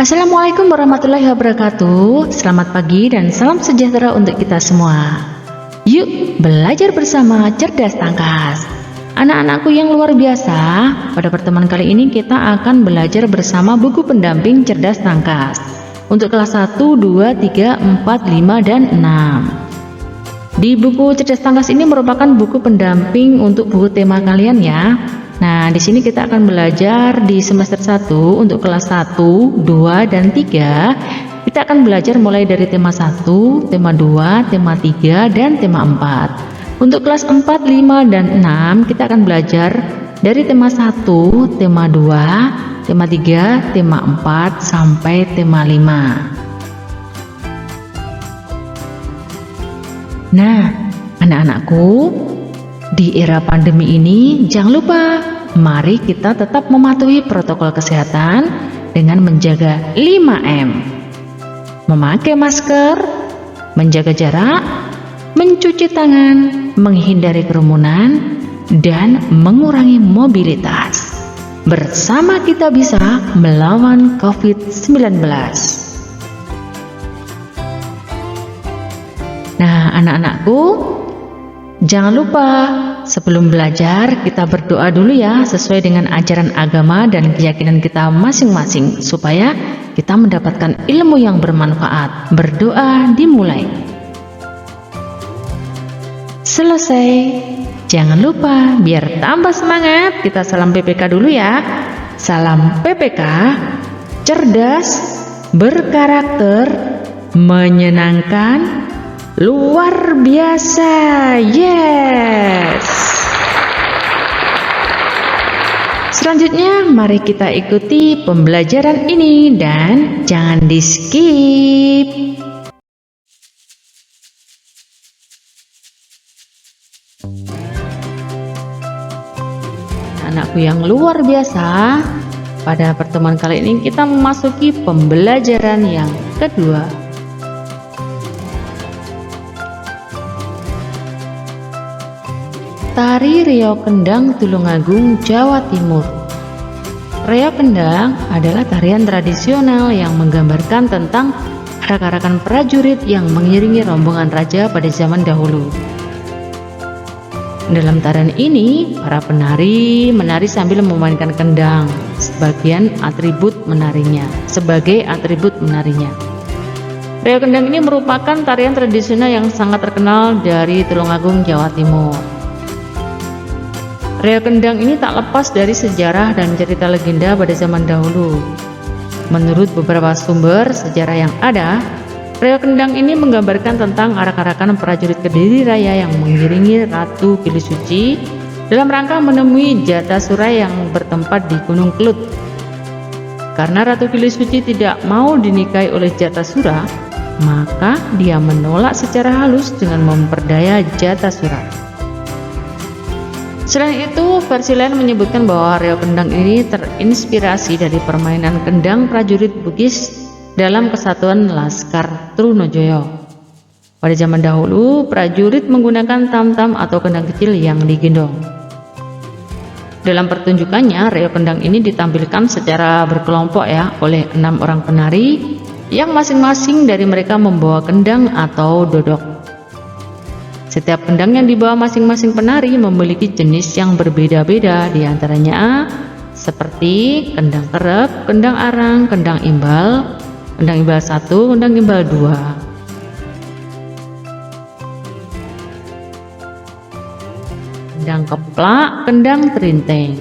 Assalamualaikum warahmatullahi wabarakatuh. Selamat pagi dan salam sejahtera untuk kita semua. Yuk belajar bersama Cerdas Tangkas. Anak-anakku yang luar biasa, pada pertemuan kali ini kita akan belajar bersama buku pendamping Cerdas Tangkas untuk kelas 1, 2, 3, 4, 5, dan 6. Di buku Cerdas Tangkas ini merupakan buku pendamping untuk buku tema kalian ya. Nah, di sini kita akan belajar di semester 1 untuk kelas 1, 2, dan 3. Kita akan belajar mulai dari tema 1, tema 2, tema 3, dan tema 4. Untuk kelas 4, 5, dan 6 kita akan belajar dari tema 1, tema 2, tema 3, tema 4, sampai tema 5. Nah, anak-anakku, di era pandemi ini jangan lupa, mari kita tetap mematuhi protokol kesehatan dengan menjaga 5M. Memakai masker, menjaga jarak, mencuci tangan, menghindari kerumunan, dan mengurangi mobilitas. Bersama kita bisa melawan COVID-19. Nah, anak-anakku, jangan lupa sebelum belajar kita berdoa dulu ya, sesuai dengan ajaran agama dan keyakinan kita masing-masing, supaya kita mendapatkan ilmu yang bermanfaat. Berdoa dimulai. Selesai. Jangan lupa, biar tambah semangat, kita salam PPK dulu ya. Salam PPK, cerdas, berkarakter, menyenangkan, luar biasa. Yes. Selanjutnya mari kita ikuti pembelajaran ini dan jangan di skip. Anakku yang luar biasa, pada pertemuan kali ini kita memasuki pembelajaran yang kedua. Tari Reog Kendang Tulungagung, Jawa Timur. Reog Kendang adalah tarian tradisional yang menggambarkan tentang arak-arakan prajurit yang mengiringi rombongan raja pada zaman dahulu. Dalam tarian ini, para penari menari sambil memainkan kendang sebagai atribut menarinya. Reog Kendang ini merupakan tarian tradisional yang sangat terkenal dari Tulungagung, Jawa Timur. Reog Kendang ini tak lepas dari sejarah dan cerita legenda pada zaman dahulu. Menurut beberapa sumber sejarah yang ada, Reog Kendang ini menggambarkan tentang arak-arakan prajurit Kediri Raya yang mengiringi Ratu Kilisuci dalam rangka menemui Jatasura yang bertempat di Gunung Kelut. Karena Ratu Kilisuci tidak mau dinikahi oleh Jatasura, maka dia menolak secara halus dengan memperdaya Jatasura. Selain itu, versi lain menyebutkan bahwa Reog Kendang ini terinspirasi dari permainan kendang prajurit Bugis dalam kesatuan Laskar Trunojoyo. Pada zaman dahulu, prajurit menggunakan tam-tam atau kendang kecil yang digendong. Dalam pertunjukannya, Reog Kendang ini ditampilkan secara berkelompok ya oleh 6 orang penari yang masing-masing dari mereka membawa kendang atau dodok. Setiap kendang yang dibawa masing-masing penari memiliki jenis yang berbeda-beda, diantaranya seperti kendang kerep, kendang arang, kendang imbal 1, kendang imbal 2, kendang keplak, kendang terinteng.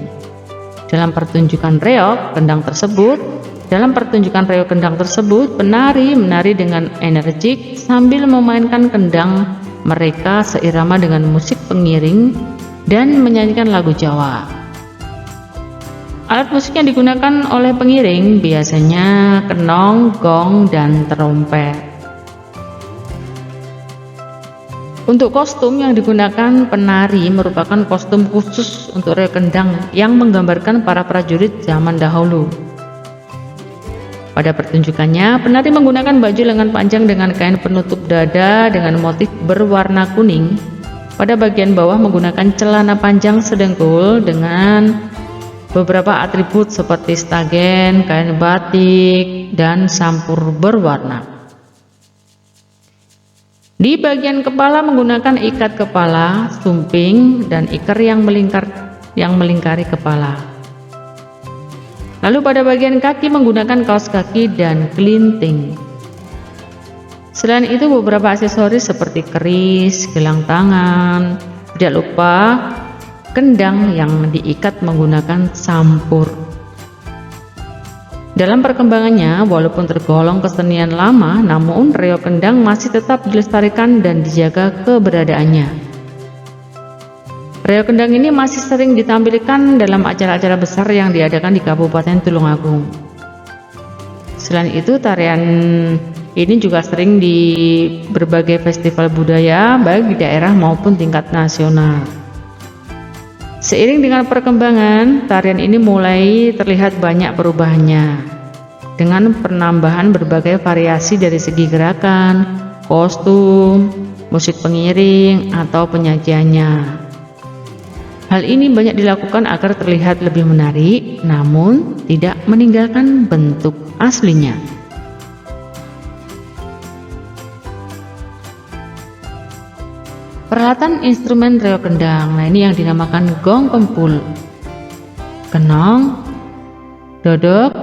Dalam pertunjukan reog kendang tersebut, penari menari dengan energik sambil memainkan kendang mereka seirama dengan musik pengiring dan menyanyikan lagu Jawa. Alat musik yang digunakan oleh pengiring biasanya kenong, gong, dan trompet. Untuk kostum yang digunakan penari merupakan kostum khusus untuk reog kendang yang menggambarkan para prajurit zaman dahulu. Pada pertunjukannya, penari menggunakan baju lengan panjang dengan kain penutup dada dengan motif berwarna kuning. Pada bagian bawah menggunakan celana panjang sedengkul dengan beberapa atribut seperti stagen, kain batik, dan sampur berwarna. Di bagian kepala menggunakan ikat kepala, sumping, dan iker yang melingkari kepala. Lalu pada bagian kaki menggunakan kaos kaki dan kelinting. Selain itu beberapa aksesoris seperti keris, gelang tangan, tidak lupa kendang yang diikat menggunakan sampur. Dalam perkembangannya, walaupun tergolong kesenian lama, namun reog kendang masih tetap dilestarikan dan dijaga keberadaannya. Reog kendang ini masih sering ditampilkan dalam acara-acara besar yang diadakan di Kabupaten Tulungagung. Selain itu, tarian ini juga sering di berbagai festival budaya, baik di daerah maupun tingkat nasional. Seiring dengan perkembangan, tarian ini mulai terlihat banyak perubahannya, dengan penambahan berbagai variasi dari segi gerakan, kostum, musik pengiring, atau penyajiannya. Hal ini banyak dilakukan agar terlihat lebih menarik, namun tidak meninggalkan bentuk aslinya. Peralatan instrumen reog kendang, nah ini yang dinamakan gong kempul, kenong, dodok,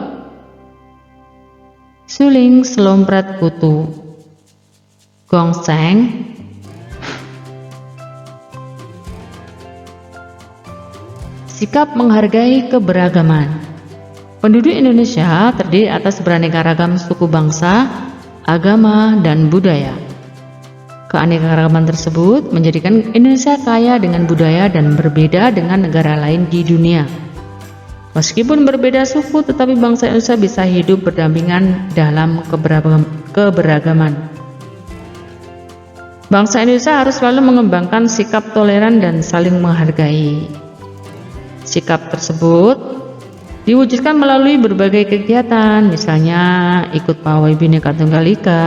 suling, selompret kutu, gongseng, sikap menghargai keberagaman. Penduduk Indonesia terdiri atas beraneka ragam suku bangsa, agama, dan budaya. Keanekaragaman tersebut menjadikan Indonesia kaya dengan budaya dan berbeda dengan negara lain di dunia. Meskipun berbeda suku, tetapi bangsa Indonesia bisa hidup berdampingan dalam keberagaman. Bangsa Indonesia harus selalu mengembangkan sikap toleran dan saling menghargai. Sikap tersebut diwujudkan melalui berbagai kegiatan, misalnya ikut pawai Bhinneka Tunggal Ika,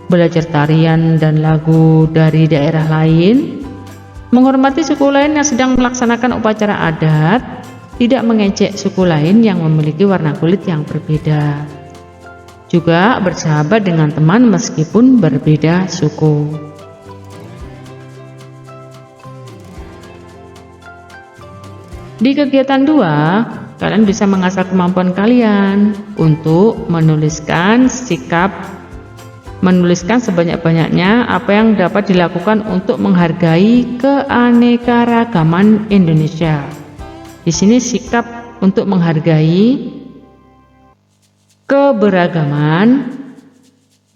belajar tarian dan lagu dari daerah lain, menghormati suku lain yang sedang melaksanakan upacara adat, tidak mengejek suku lain yang memiliki warna kulit yang berbeda, juga bersahabat dengan teman meskipun berbeda suku. Di kegiatan 2, kalian bisa mengasah kemampuan kalian untuk menuliskan sebanyak-banyaknya apa yang dapat dilakukan untuk menghargai keanekaragaman Indonesia. Di sini sikap untuk menghargai keberagaman,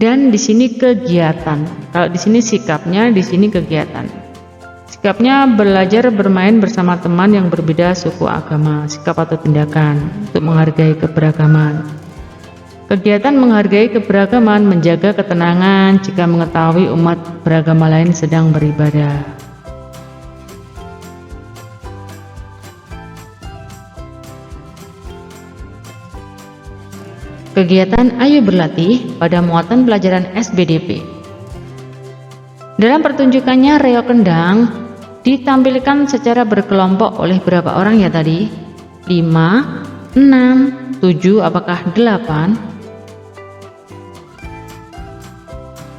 dan di sini kegiatan. Kalau di sini sikapnya, di sini kegiatan. Sikapnya belajar bermain bersama teman yang berbeda suku, agama, sikap atau tindakan untuk menghargai keberagaman. Kegiatan menghargai keberagaman menjaga ketenangan jika mengetahui umat beragama lain sedang beribadah. Kegiatan Ayo Berlatih pada muatan pelajaran SBDP. Dalam pertunjukannya, reog kendang ditampilkan secara berkelompok oleh berapa orang ya tadi? 5, 6, 7, apakah 8?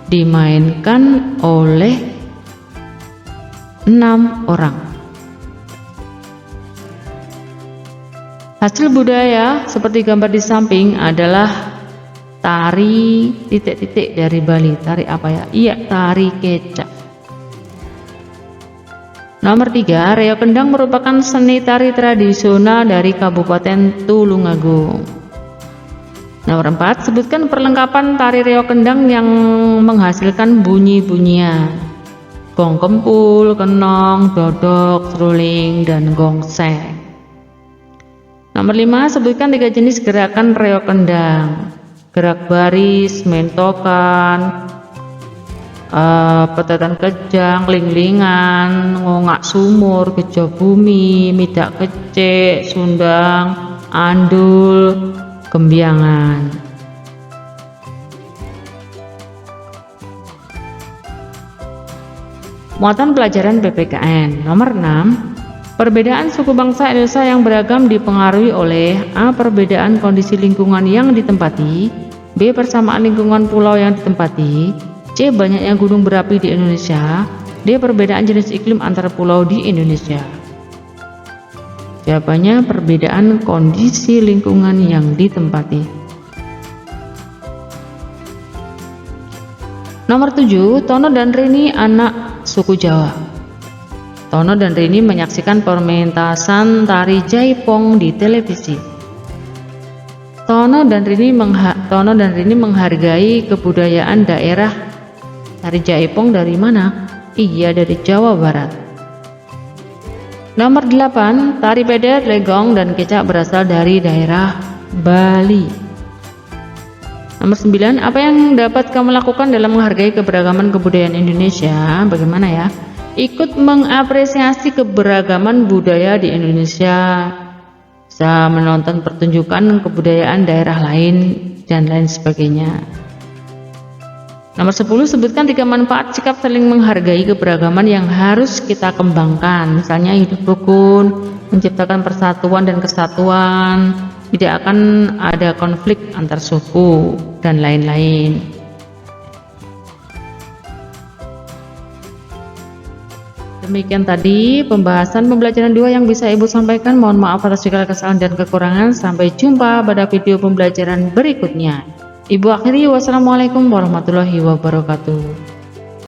Dimainkan oleh 6 orang. Hasil budaya seperti gambar di samping adalah tari titik-titik dari Bali. Tari apa ya? Iya, tari kecak. Nomor 3, reog kendang merupakan seni tari tradisional dari Kabupaten Tulungagung. Nomor 4, sebutkan perlengkapan tari reog kendang yang menghasilkan bunyi-bunyian: gong kempul, kenong, dodok, seruling, dan gongseng. Nomor 5, sebutkan 3 jenis gerakan reog kendang: gerak baris, mentokan, petatan kejang, linglingan, ngongak sumur, kejo bumi, midak kecek, sundang, andul, gembiangan. Muatan pelajaran PPKN. Nomor 6. Perbedaan suku bangsa Indonesia yang beragam dipengaruhi oleh A. Perbedaan kondisi lingkungan yang ditempati, B. Persamaan lingkungan pulau yang ditempati, C. Banyaknya gunung berapi di Indonesia, D. Perbedaan jenis iklim antar pulau di Indonesia. Jawabannya perbedaan kondisi lingkungan yang ditempati. Nomor 7. Tono dan Rini anak suku Jawa. Tono dan Rini menyaksikan pementasan tari Jaipong di televisi. Tono dan Rini menghargai kebudayaan daerah tari Jaipong dari mana? Iya, dari Jawa Barat. Nomor 8. Tari Peder, Legong, dan Kecak berasal dari daerah Bali. Nomor 9. Apa yang dapat kamu lakukan dalam menghargai keberagaman kebudayaan Indonesia? Bagaimana ya? Ikut mengapresiasi keberagaman budaya di Indonesia, bisa menonton pertunjukan kebudayaan daerah lain, dan lain sebagainya. Nomor 10. Sebutkan 3 manfaat sikap saling menghargai keberagaman yang harus kita kembangkan. Misalnya hidup rukun, menciptakan persatuan dan kesatuan, tidak akan ada konflik antar suku, dan lain-lain. Demikian tadi pembahasan pembelajaran 2 yang bisa Ibu sampaikan. Mohon maaf atas segala kesalahan dan kekurangan. Sampai jumpa pada video pembelajaran berikutnya. Ibu akhiri, wassalamualaikum warahmatullahi wabarakatuh.